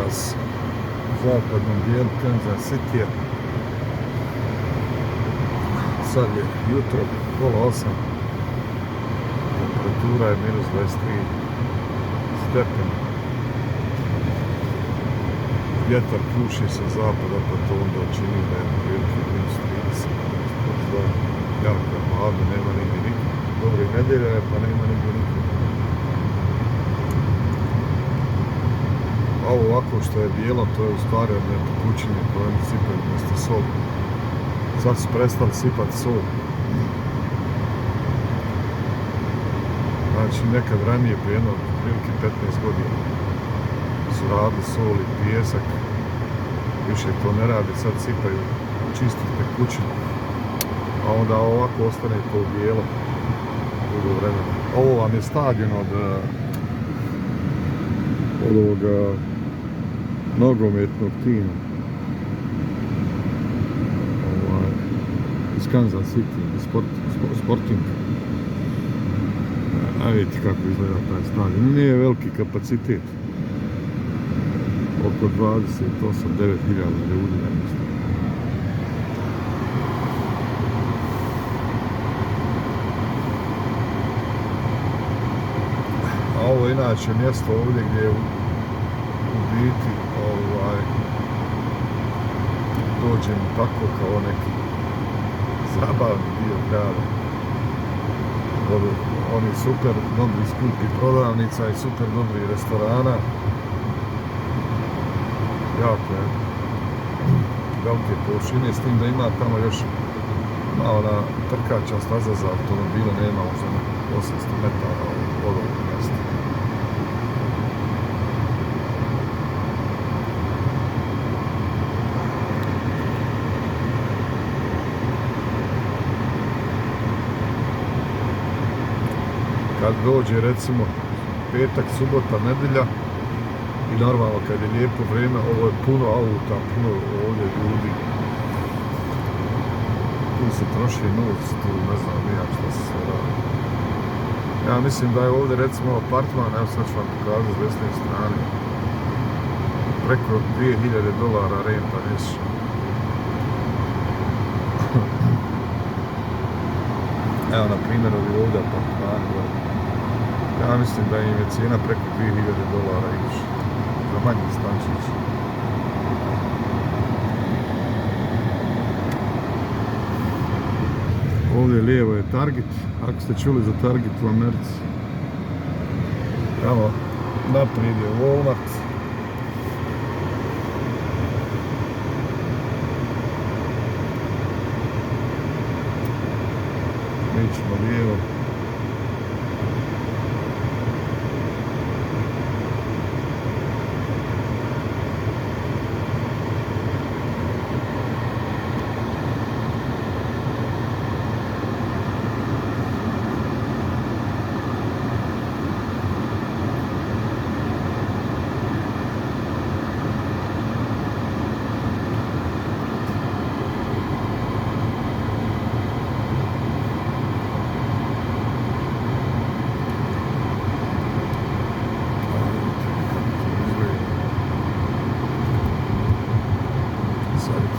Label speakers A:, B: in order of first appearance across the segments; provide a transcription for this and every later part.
A: Kansas, u zapadnom dijelu Kansas City. Sad je jutro, pola 8. Temperatura je minus 23 stepeni. Vjetar puši sa zapada, pa to onda čini da je prilike minus 30. Jako je hladno, nema nigdje nikog. Dobro i nedjelja je, pa nema nigdje nikog. A ovo ovako što je bijelo, to je u stvari od netekućine koje oni sipaju umjesto soli. Sad su prestali sipati sol. Znači nekad ranije, prije jedno prilike 15 godina, su radili sol i pijesak. Više to ne rade, sad sipaju čistu tekućinu. A onda ovako ostane to bijelo dugo vremena. Ovo vam je stadion od ovoga nogometnog tima iz Kansas City, Sporting. A vidite kako izgleda taj stadion. Nije veliki kapacitet. Oko 28-9 hiljada ljudi, ja mislim. A ovo je inače mjesto ovdje gdje je u biti dođem tako kao neki zabavni dio grada. Oni super dobri skupi prodavnica i super dobri restorana. Jako je velike površine, s tim da ima tamo još ona trkača staza za automobile, nema možda 800 metara od ovog mjesta. Kad dođe recimo petak, subota, nedjelja i normalno kad je lijepo vrijeme, ovo je puno auta, puno ovdje ljudi. Tu se troši novci, tu ne znam nijak što se sve radi. Ja mislim da je ovdje recimo apartman, evo sad ću vam pokazati s desne strane, preko $2000 renta mjesečno. Evo na primjer ovdje apartman. Ja mislim da im je cijena preko $2000 i više. Za manji stančić. Ovdje lijevo je Target, ako ste čuli za Target u Americi. Tamo naprijed je Walmart. Mi ćemo lijevo.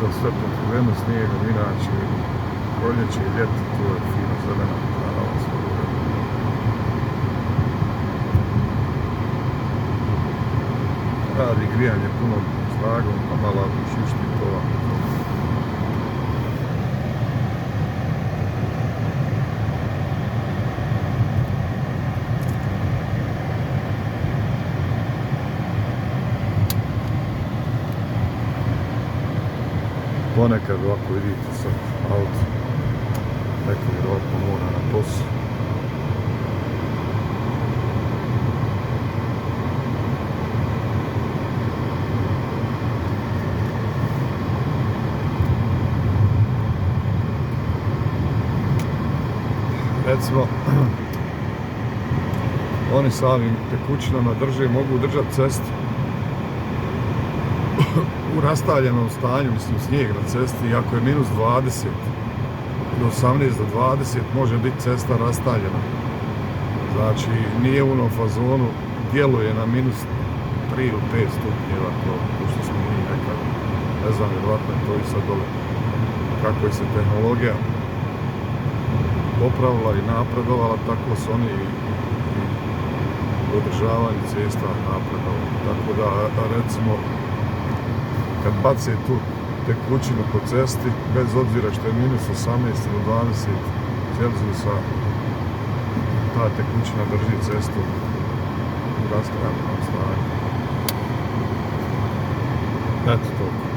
A: To sve pokriveno snijegom, inače proljeće i ljeto, tu je fino zelena trava sve vreme. Radi grijanje punom snagom, pa malo šišti to ovako. Ponekad ovako vidite sad auto, neko vjerojatno mora na posao. Recimo, oni sa ovim tekućinama mogu držati cestu u rastaljenom stanju, mislim snijeg na cesti, ako je minus 20 od 18 do 20 može biti cesta rastaljena. Znači nije u onom fazonu, djeluje na minus 3 ili 5 stupnjeva, to što smo mi nekad, ne znam, vjerovatno je to i sad dole. Kako je se tehnologija popravila i napredovala, tako su oni i održavanje cesta napredovali. Tako da, recimo, kad bace tu tekućinu po cesti, bez obzira što je minus 18 ili 20 Celzijusa, ta tekućina drži cestu u raskranjenom stanju. Eto to.